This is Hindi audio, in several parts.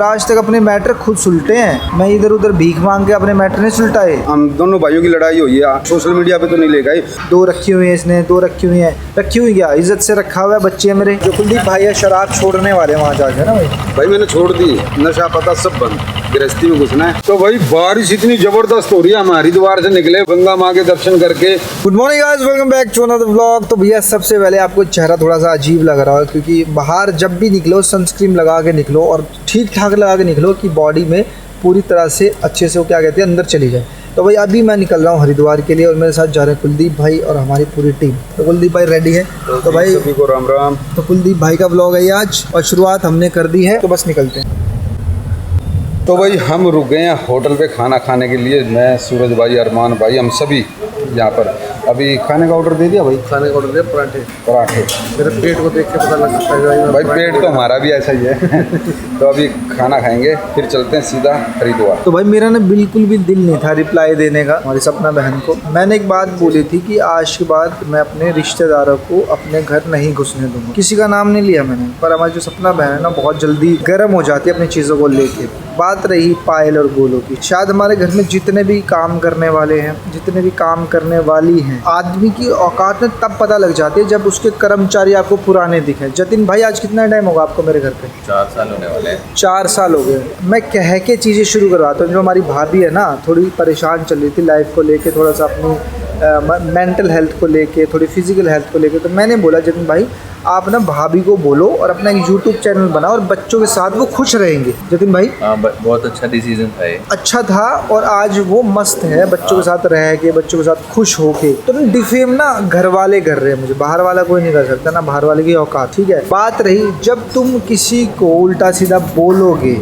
आज तक अपने मैटर खुद सुलटे हैं। मैं इधर उधर भीख मांग के अपने मैटर नहीं सुलटाए। हम दोनों भाइयों की लड़ाई हुई है, सोशल मीडिया पे तो नहीं ले गए। दो रखी हुई है इसने, दो रखी हुई है। रखी हुई क्या, इज्जत से रखा हुआ है। बच्चे मेरे जो कुलदीप भाई है शराब छोड़ने वाले वहाँ जाके ना भाई मैंने छोड़ दी, नशा पता सब बंद, गृहस्थी में घुसना है। तो भाई बारिश इतनी जबरदस्त हो रही है, हम हरिद्वार से निकले गंगा माँ के दर्शन करके। Good morning guys, welcome back to another vlog. तो भैया सबसे पहले आपको चेहरा थोड़ा सा अजीब लग रहा है क्योंकि बाहर जब भी निकलो सनस्क्रीन लगा के निकलो और ठीक ठाक लगा के निकलो कि बॉडी में पूरी तरह से अच्छे से वो क्या कहते हैं अंदर चली जाए। तो भाई अभी मैं निकल रहा हूँ हरिद्वार के लिए और मेरे साथ जा रहे हैं कुलदीप भाई और हमारी पूरी टीम। तो कुलदीप भाई रेडी है? तो भाई सभी को राम राम। तो कुलदीप भाई का व्लॉग है ये आज और शुरुआत हमने कर दी है, तो बस निकलते हैं। तो भाई हम रुक गए हैं होटल पे खाना खाने के लिए। मैं, सूरज भाई, अरमान भाई, हम सभी यहाँ पर अभी खाने का ऑर्डर दे दिया। भाई खाने का ऑर्डर दिया, पराठे। मेरे पेट को देख के पता लग सकता है भाई पेट तो हमारा भी ऐसा ही है। तो अभी खाना खाएंगे फिर चलते हैं सीधा हरिद्वार। तो भाई मेरा ना बिल्कुल भी दिल नहीं था रिप्लाई देने का हमारी सपना बहन को। मैंने एक बात बोली थी कि आज के बाद मैं अपने रिश्तेदारों को अपने घर नहीं घुसने दूंगा। किसी का नाम नहीं लिया मैंने, पर हमारी जो सपना बहन है ना बहुत जल्दी गर्म हो जाती है अपनी चीज़ों को लेके। बात रही पायल और गोलो की, शायद हमारे घर में जितने भी काम करने वाले हैं, जितने भी काम करने वाली हैं, आदमी की औकात में तब पता लग जाती है जब उसके कर्मचारी आपको पुराने दिखे। जतिन भाई आज कितना टाइम होगा आपको मेरे घर पे? 4 साल होने वाले हैं। 4 साल हो गए। मैं कह के चीज़ें शुरू करवाता हूँ। जो हमारी भाभी है ना थोड़ी परेशान चल रही थी लाइफ को लेके, थोड़ा सा अपनी मेंटल हेल्थ को लेके, थोड़ी फिजिकल हेल्थ को लेके, तो मैंने बोला जतिन भाई आप ना भाभी को बोलो और अपना एक यूट्यूब चैनल बनाओ और बच्चों के साथ वो खुश रहेंगे। जतिन भाई हाँ, बहुत अच्छा डिसीजन था ये। अच्छा था और आज वो मस्त है बच्चों के साथ रह के, बच्चों के साथ खुश होके। तो डिफेम ना घर वाले कर रहे हैं, मुझे बाहर वाला कोई नहीं कर सकता ना, बाहर वाले की औकात। ठीक है, बात रही जब तुम किसी को उल्टा सीधा बोलोगे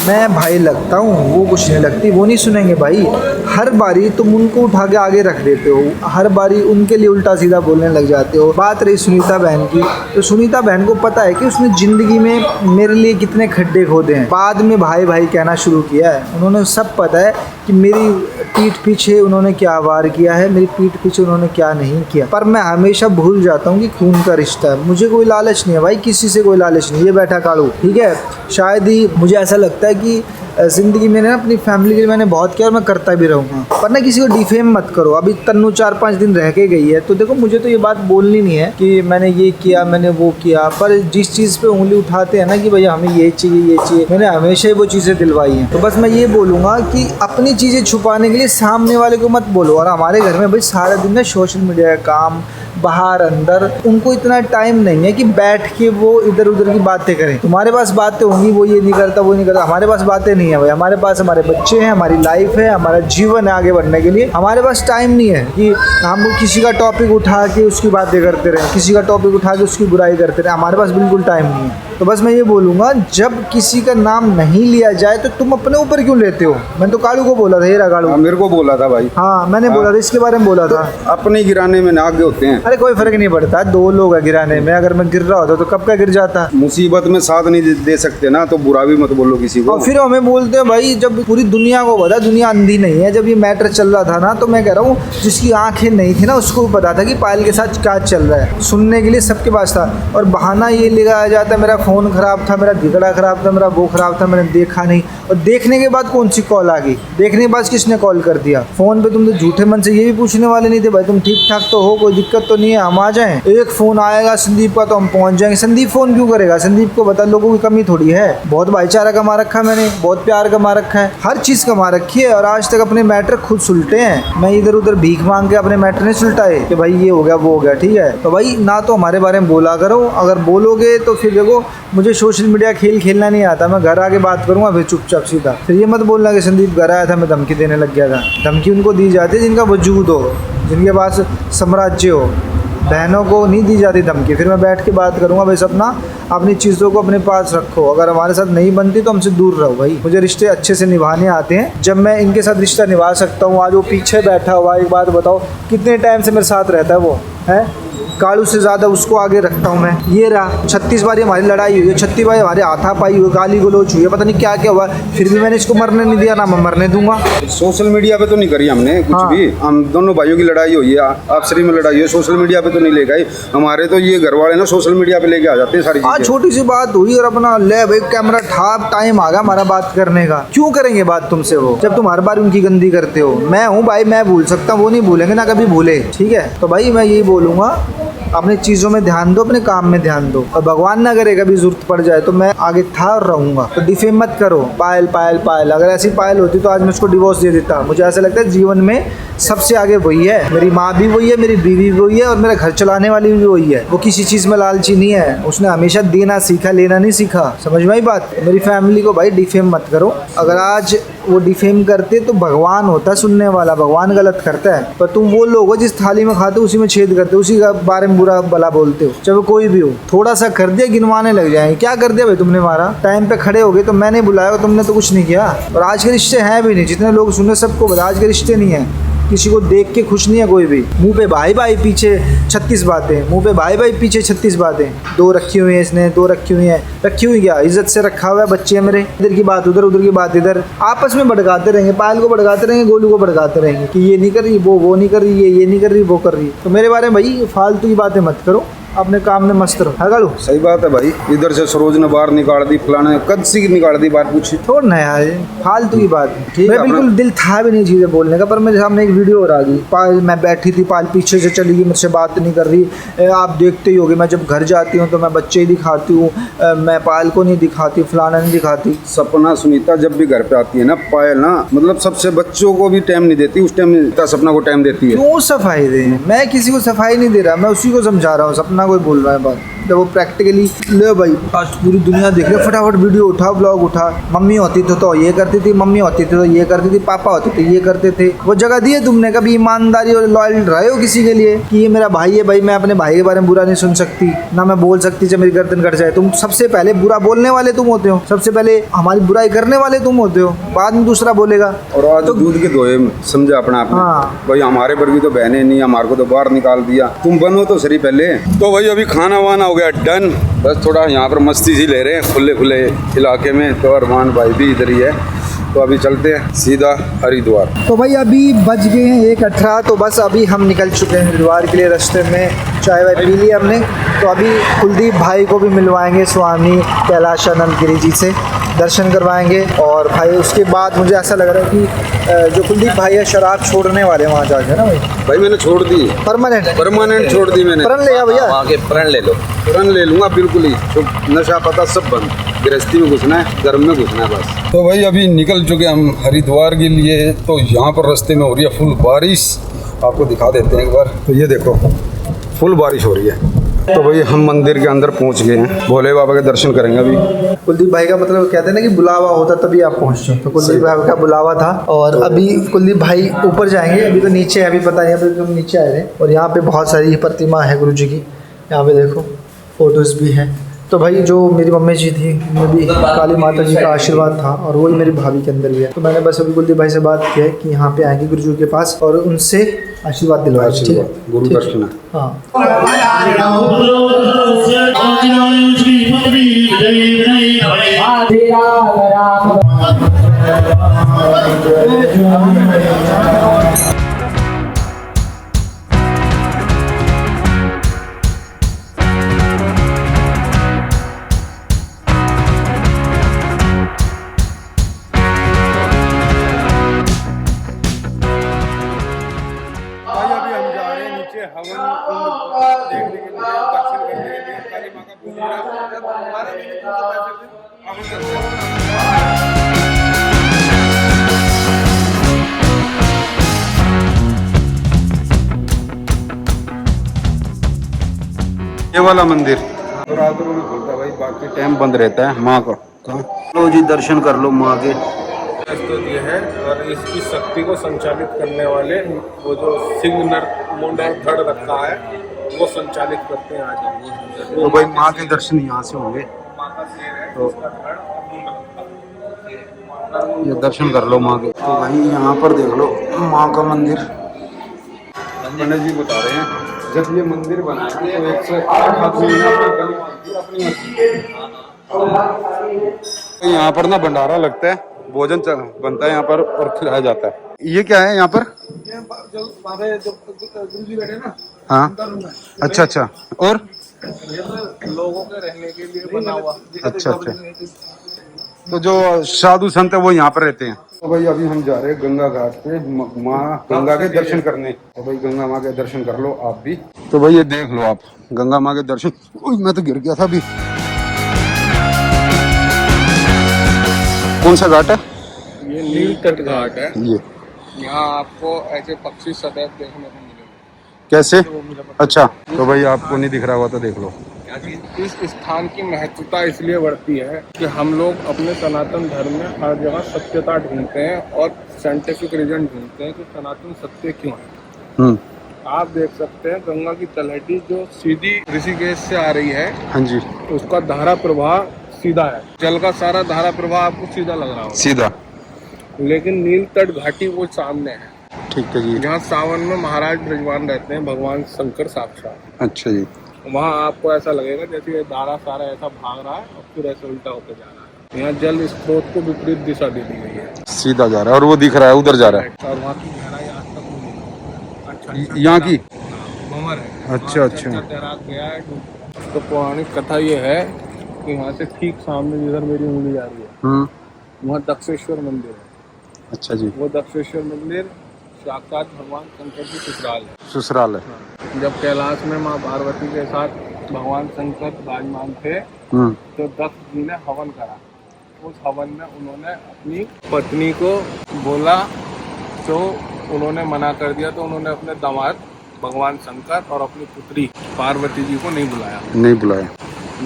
मैं भाई लगता हूँ, वो कुछ नहीं लगती, वो नहीं सुनेंगे भाई। हर बारी तुम उनको उठा के आगे रख देते हो, हर बारी उनके लिए उल्टा सीधा बोलने लग जाते हो। बात रही सुनीता बहन की, तो सुनीता बहन को पता है कि उसने ज़िंदगी में मेरे लिए कितने खड्डे खोदे हैं। बाद में भाई भाई कहना शुरू किया है। उन्होंने सब पता है कि मेरी पीठ पीछे उन्होंने क्या वार किया है, मेरी पीठ पीछे उन्होंने क्या नहीं किया। पर मैं हमेशा भूल जाता हूँ कि खून का रिश्ता है। मुझे कोई लालच नहीं है भाई, किसी से कोई लालच नहीं। ये बैठा काड़ू, ठीक है। शायद ही मुझे ऐसा लगता है कि ज़िंदगी में ना अपनी फैमिली के लिए मैंने बहुत किया और मैं करता भी रहूँगा। पर ना किसी को डिफेम मत करो। अभी तन्नू 4-5 दिन रह के गई है, तो देखो मुझे तो ये बात बोलनी नहीं है कि मैंने ये किया, मैंने वो किया। पर जिस चीज़ पे उंगली उठाते हैं ना कि भैया हमें ये चाहिए, ये चाहिए, मैंने हमेशा ही वो चीज़ें दिलवाई हैं। तो बस मैं ये बोलूँगा कि अपनी चीज़ें छुपाने के लिए सामने वाले को मत बोलो। और हमारे घर में भाई सारा दिन ना सोशल मीडिया का काम, बाहर अंदर, उनको इतना टाइम नहीं है कि बैठ के वो इधर उधर की बातें करें। तुम्हारे पास बातें होंगी, वो ये नहीं करता, वो नहीं करता। हमारे पास बातें नहीं है भाई, हमारे पास हमारे बच्चे हैं, हमारी लाइफ है, हमारा जीवन है आगे बढ़ने के लिए। हमारे पास टाइम नहीं है कि हम किसी का टॉपिक उठा के उसकी बातें करते रहें, किसी का टॉपिक उठा के उसकी बुराई करते रहें। हमारे पास बिल्कुल टाइम नहीं है। तो बस मैं ये बोलूँगा जब किसी का नाम नहीं लिया जाए तो तुम अपने ऊपर क्यों लेते हो। मैंने तो कालू को बोला था, ये रहा कालू। मेरे को बोला था भाई। हाँ मैंने बोला था, इसके बारे में बोला था। अपने गिराने में नाग होते हैं। अरे कोई फर्क नहीं पड़ता, 2 लोग है गिराने में। अगर मैं गिर रहा होता तो कब का गिर जाता। मुसीबत में साथ नहीं दे सकते ना, तो बुरा भी मत बोलो किसी को। और फिर हमें बोलते हैं भाई, जब पूरी दुनिया को पता, दुनिया अंधी नहीं है। जब ये मैटर चल रहा था ना, तो मैं कह रहा हूँ जिसकी आंखें नहीं थी ना उसको भी पता था कि पायल के साथ क्या चल रहा है। सुनने के लिए सबके पास था। और बहाना ये लगाया जाता है मेरा फ़ोन ख़राब था, मेरा गिगड़ा ख़राब था, मेरा वो ख़राब था, मैंने देखा नहीं। और देखने के बाद कौन सी कॉल आ गई, देखने के बाद किसने कॉल कर दिया। फ़ोन पे तुम तो झूठे मन से ये भी पूछने वाले नहीं थे भाई तुम ठीक ठाक तो हो, कोई दिक्कत तो नहीं है, हम आ जाएं। एक फ़ोन आएगा संदीप का तो हम पहुंच जाएंगे। संदीप फ़ोन क्यों करेगा? संदीप को बता, लोगों की कमी थोड़ी है। बहुत भाईचारा कमा रखा है मैंने, बहुत प्यार कमा रखा है, हर चीज़ कमा रखी है। और आज तक अपने मैटर खुद सुलटे हैं। मैं इधर उधर भीख मांग के अपने मैटर नहीं सुलटाए कि भाई ये हो गया वो हो गया। ठीक है, तो भाई ना तो हमारे बारे में बोला करो। अगर बोलोगे तो फिर देखो मुझे सोशल मीडिया खेल खेलना नहीं आता। मैं घर आके बात करूँगा फिर चुपचाप सीधा। फिर ये मत बोलना कि संदीप घर आया था मैं धमकी देने लग गया था। धमकी उनको दी जाती है जिनका वजूद हो, जिनके पास साम्राज्य हो। बहनों को नहीं दी जाती धमकी। फिर मैं बैठ के बात करूँगा भाई सपना अपनी चीज़ों को अपने पास रखो। अगर हमारे साथ नहीं बनती तो हमसे दूर रहो भाई। मुझे रिश्ते अच्छे से निभाने आते हैं। जब मैं इनके साथ रिश्ता निभा सकता हूँ, आज वो पीछे बैठा हुआ, एक बात बताओ कितने टाइम से मेरे साथ रहता है वो है। कालू से ज़्यादा उसको आगे रखता हूँ मैं। ये रहा 36 बार हमारी लड़ाई हुई है, 36 बार हमारे हाथापाई हुई, गाली गलोच हुई है, पता नहीं क्या क्या हुआ, फिर भी मैंने इसको मरने नहीं दिया, ना मैं मरने दूंगा। सोशल मीडिया पे तो नहीं करी हमने कुछ हाँ। भी, हम दोनों भाइयों की लड़ाई हुई है, आपसी में लड़ाई है, सोशल मीडिया पे तो नहीं ले गए हमारे। तो ये घर वाले ना सोशल मीडिया पे लेके आ जाते हैं सारी हाँ, चीजें। छोटी सी बात हुई और अपना ले भाई कैमरा ठाप, टाइम आ गया हमारा बात करने का। क्यों करेंगे बात तुमसे वो, जब तुम हर बार उनकी गंदी करते हो। मैं हूँ भाई, मैं भूल सकता हूँ, वो नहीं भूलेंगे, ना कभी भूले, ठीक है। तो भाई मैं यही बोलूँगा, अपनी चीज़ों में ध्यान दो, अपने काम में ध्यान दो, और भगवान ना करे कभी जरूरत पड़ जाए तो मैं आगे था और रहूँगा। तो डिफेम मत करो। पायल पायल पायल, अगर ऐसी पायल होती तो आज मैं उसको डिवोर्स दे देता। मुझे ऐसा लगता है जीवन में सबसे आगे वही है, मेरी माँ भी वही है, मेरी बीवी भी वही है, और मेरा घर चलाने वाली भी वही है। वो किसी चीज़ में लालची नहीं है, उसने हमेशा देना सीखा, लेना नहीं सीखा। समझ में आई बात। मेरी फैमिली को भाई डिफेम मत करो। अगर आज वो डिफेम करते तो भगवान होता सुनने वाला, भगवान गलत करता है, पर तुम वो लोग हो जिस थाली में खाते हो उसी में छेद करते हो, उसी का बारे में बुरा भला बोलते हो, चाहे वो कोई भी हो। थोड़ा सा कर दिया गिनवाने लग जाएंगे। क्या कर दिया भाई तुमने, मारा, टाइम पे खड़े हो गए तो मैंने बुलाया, तुमने तो कुछ नहीं किया। और आज के रिश्ते हैं भी नहीं, जितने लोग सुने सबको बता, आज के रिश्ते नहीं है। किसी को देख के खुश नहीं है कोई भी। मुंह पे भाई भाई पीछे 36 बातें, मुंह पे भाई भाई पीछे 36 बातें। 2 रखी हुई है इसने, 2 रखी हुई है, रखी हुई क्या, इज्जत से रखा हुआ है। बच्चे हैं मेरे, इधर की बात उधर, उधर की बात इधर, आपस में भड़काते रहेंगे। पायल को भड़काते रहेंगे, गोलू को भड़काते रहेंगे कि ये नहीं कर रही, वो नहीं कर रही, ये नहीं कर रही, वो कर रही। तो मेरे बारे में भाई फालतू की बातें मत करो, अपने काम में मस्त रहो। है गालू? सही बात है भाई। इधर से सरोज ने बाहर निकाल दी, फलाने कद सी निकाल दी, बात पूछी छोड़ ना यार, फालतू की बात। ठीक मैं है, बिल्कुल अपना- दिल था भी नहीं चीज़ें बोलने का, पर मेरे सामने एक वीडियो और आ गई। पायल, मैं बैठी थी, पायल पीछे से चली गई, मुझसे बात नहीं कर रही। आप देखते ही होगे, मैं जब घर जाती हूँ तो मैं बच्चे ही दिखाती हूँ, मैं पायल को नहीं दिखाती, फलाना नहीं दिखाती। सपना सुनीता जब भी घर पे आती है ना, पायल ना मतलब सबसे बच्चों को भी टाइम नहीं देती, उस टाइम सपना को टाइम देती है। क्यों सफाई दे, मैं किसी को सफाई नहीं दे रहा, मैं उसी को समझा रहा हूँ। सपना कोई बोल रहा है बात, जब वो प्रैक्टिकली ले भाई आज पूरी दुनिया देख ले, फटाफट वीडियो उठा, ब्लॉग उठा। मम्मी होती तो ये करती थी, मम्मी होती थी तो ये करती थी, पापा होते थे ये करते थे। वो जगह दी है तुमने, कभी ईमानदारी और लॉयल रहे हो किसी के लिए कि ये मेरा भाई है भाई, मैं अपने भाई के बारे में बुरा नहीं सुन सकती, ना मैं बोल सकती जब मेरी गर्दन कट जाए। तुम सबसे पहले बुरा बोलने वाले तुम होते हो, सबसे पहले हमारी बुराई करने वाले तुम होते हो, बाद में दूसरा बोलेगा। और आज तो दूध के दोहे समझा अपना आपने। हाँ। भाई हमारे पर भी तो बहनें नहीं, हमारे को तो बाहर निकाल दिया, तुम बनो तो सही पहले। तो भाई अभी खाना वाना हो गया डन, बस थोड़ा यहाँ पर मस्ती सी ले रहे हैं खुले खुले इलाके में। तो अरमान भाई भी इधर ही है, तो अभी चलते हैं सीधा हरिद्वार। तो भाई अभी बज गए हैं 1:18, तो बस अभी हम निकल चुके हैं हरिद्वार के लिए। रास्ते में चाय वाय पी ली हमने, तो अभी कुलदीप भाई को भी मिलवाएंगे स्वामी कैलाशानंद गिरी जी से, दर्शन करवाएंगे। और भाई उसके बाद मुझे ऐसा लग रहा है कि जो कुलदीप भाई है शराब छोड़ने वाले हैं वहाँ जाके ना भाई मैंने छोड़ दी, परमानेंट छोड़ दी मैंने। प्रण लेगा भैया, वहाँ के प्रण ले लो। प्रण ले लूंगा बिल्कुल ही, जो नशा पता सब बंद, गृहस्थी में घुसना है, धर्म में घुसना है बस। तो भाई अभी निकल चुके हम हरिद्वार के लिए। तो यहाँ पर रास्ते में हो रही है फुल बारिश, आपको दिखा देते हैं एक बार। तो ये देखो फुल बारिश हो रही है। तो भाई हम मंदिर के अंदर पहुँच गए हैं, भोले बाबा के दर्शन करेंगे अभी। कुलदीप भाई का मतलब कहते हैं ना कि बुलावा होता तभी आप पहुँचते हो, तो कुलदीप भाई का बुलावा था। और अभी कुलदीप भाई ऊपर जाएंगे, अभी तो नीचे है, अभी पता नहीं, अभी तो नीचे आए थे। और यहाँ पे बहुत सारी प्रतिमा है गुरु जी की, यहाँ पे देखो फोटोज़ भी हैं। तो भाई जो मेरी मम्मी जी थी उनमें भी काली माता जी का आशीर्वाद था, और वही मेरी भाभी के अंदर भी है। तो मैंने बस अभी कुलदीप भाई से बात किया है कि यहाँ पे आएंगे गुरु जी के पास और उनसे आशीर्वाद दिलवाएं। ठीक है, गुरु ठीक है। दर्शन है। हाँ। ये वाला मंदिर तो रात में खुलता भाई, बाकी टाइम बंद रहता है माँ का। लो जी दर्शन कर लो माँ के। तो ये है, और इसकी शक्ति को संचालित करने वाले वो जो सिंह नर मुंड और धड़ रखा है वो संचालित करते हैं आज। तो भाई माँ के दर्शन यहाँ से होंगे, माँ का शेर है, तो उसका धड़ और मुंड रखा है। ये दर्शन कर लो माँ के। तो भाई यहाँ पर देख लो माँ का मंदिर। पंडित जी बता रहे हैं जब ये मंदिर बना तो 108 आदमी अपनी यहाँ पर ना भंडारा लगता है, भोजन बनता है यहाँ पर और खिलाया जाता है। ये क्या है यहाँ पर? जो हमारे जो गुरु जी बैठे ना, हाँ, अच्छा अच्छा। और लोगों के रहने के लिए बना हुआ। अच्छा अच्छा, तो जो साधु संत है वो यहाँ पर रहते हैं। तो भाई अभी हम जा रहे हैं गंगा घाट पे माँ गंगा के दर्शन करने। तो भाई गंगा माँ के दर्शन कर लो आप भी। तो भाई ये देख लो आप गंगा माँ के दर्शन। मैं तो गिर गया था अभी। कौन सा घाट है ये? नीलकंठ घाट है। ये यहाँ आपको ऐसे पक्षी सदैव देखने को मिलेंगे। कैसे? अच्छा, तो भाई आपको नहीं दिख रहा हुआ तो देख लो। इस स्थान की महत्वता इसलिए बढ़ती है कि हम लोग अपने सनातन धर्म में हर जगह सत्यता ढूंढते हैं और साइंटिफिक रीजन ढूंढते हैं कि सनातन सत्य क्यों है। आप देख सकते हैं गंगा की तलहटी जो सीधी ऋषिकेश से आ रही है, हाँ जी, उसका धारा प्रवाह सीधा है। जल का सारा धारा प्रवाह आपको सीधा लग रहा होगा, सीधा। लेकिन नीलकंठ घाटी वो सामने है। ठीक है जी। जहाँ सावन में महाराज ब्रजमान रहते हैं, भगवान शंकर साक्षात। अच्छा जी। वहाँ आपको ऐसा लगेगा जैसे ये धारा सारा ऐसा भाग रहा है और फिर ऐसे उल्टा होकर जा रहा है। यहाँ जल स्रोत को विपरीत दिशा दे दी गई है, सीधा जा रहा है और वो दिख रहा है उधर जा रहा है। और वहाँ की गहराई आज तक नहीं। अच्छा, यहाँ की भंवर है। अच्छा अच्छा। तैराक गया है। तो पौराणिक कथा ये है कि वहाँ से ठीक सामने जिधर मेरी उंगली जा रही है वहाँ दक्षेश्वर मंदिर है। अच्छा जी। वो दक्षेश्वर मंदिर साक्षात भगवान शंकर की ससुराल है। ससुराल है। जब कैलाश में माँ पार्वती के साथ भगवान शंकर विराजमान थे तो दक्ष जी ने हवन करा। उस हवन में उन्होंने अपनी पत्नी को बोला तो उन्होंने मना कर दिया, तो उन्होंने अपने दामाद भगवान शंकर और अपनी पुत्री पार्वती जी को नहीं बुलाया,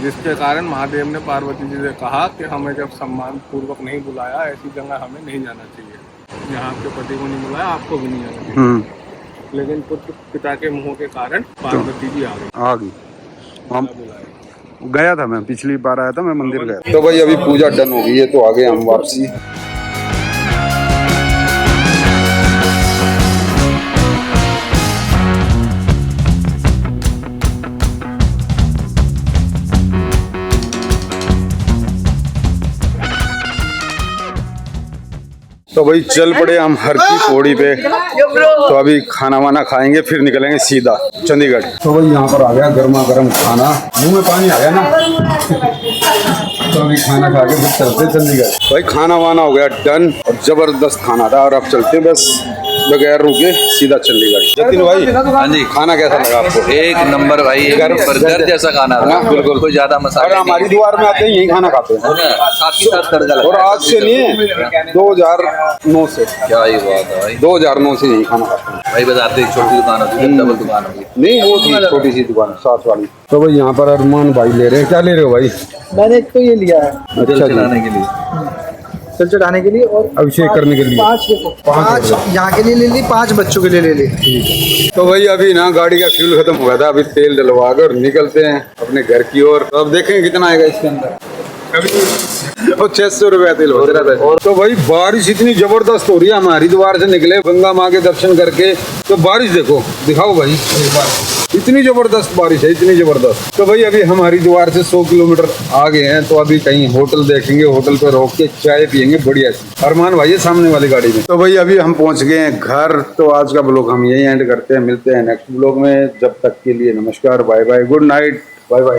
जिसके कारण महादेव ने पार्वती जी से कहा कि हमें जब सम्मान पूर्वक नहीं बुलाया, ऐसी जगह हमें नहीं जाना चाहिए। यहाँ आपके पति को नहीं बुलाया, आपको भी नहीं जाना चाहिए। लेकिन पुत्र पिता के मुंह के कारण पार्वती जी आ गई। हम गया था, मैं पिछली बार आया था, मैं मंदिर गया। तो भाई अभी पूजा डन हो गई है तो आगे हम वापसी। तो भाई चल पड़े हम हर की पौड़ी पे। तो अभी खाना वाना खाएंगे फिर निकलेंगे सीधा चंडीगढ़। तो भाई यहाँ पर आ गया गर्मा गर्म खाना, मुंह में पानी आ गया ना। तो अभी खाना खा के फिर चलते चंडीगढ़। भाई खाना वाना हो गया डन और जबरदस्त खाना था और अब चलते बस बगैर रुके सीधा चंडीगढ़। जतिन भाई, हाँ जी, खाना कैसा लगा आपको? एक नंबर भाई, बर्गर जैसा खाना था। बिल्कुल, कोई ज्यादा मसाला। हमारी द्वार में आते हैं यही खाना खाते हैं साथ ही साथ तड़का लगा। और आज से नहीं है 2009 से। क्या ही बात है भाई, 2009 से यही खाना खाते हैं भाई। बताते एक छोटी दुकान होती है, डबल दुकान होगी। नहीं, वो थी छोटी सी दुकान साथ वाली। तो भाई यहाँ पर अरमान भाई ले रहे हैं। क्या ले रहे हो भाई? मैंने एक तो ये लिया है अच्छा चलाने के लिए, जल चढ़ाने के लिए और अभिषेक करने के लिए। 5 यहाँ के लिए ले ली, 5 बच्चों के लिए ले ली। तो भाई अभी ना गाड़ी का फ्यूल खत्म हो गया था, अभी तेल डलवा कर निकलते हैं अपने घर की ओर। तो अब देखेंगे कितना आएगा इसके अंदर। और 600 रुपया तेल हो रहा था। तो भाई बारिश इतनी जबरदस्त हो रही है, हम हरिद्वार से निकले गंगा माँ के दर्शन करके। तो बारिश देखो, दिखाओ भाई एक बार, इतनी जबरदस्त बारिश है, इतनी जबरदस्त। तो भाई अभी हम हरिद्वार से 100 किलोमीटर आ गए हैं। तो अभी कहीं होटल देखेंगे, होटल पे रोक के चाय पियेंगे बढ़िया सी। अरमान भाई सामने वाली गाड़ी में। तो भाई अभी हम पहुंच गए हैं घर। तो आज का ब्लॉग हम यही एंड करते हैं, मिलते हैं नेक्स्ट ब्लॉग में। जब तक के लिए नमस्कार, bye bye, good night, bye bye.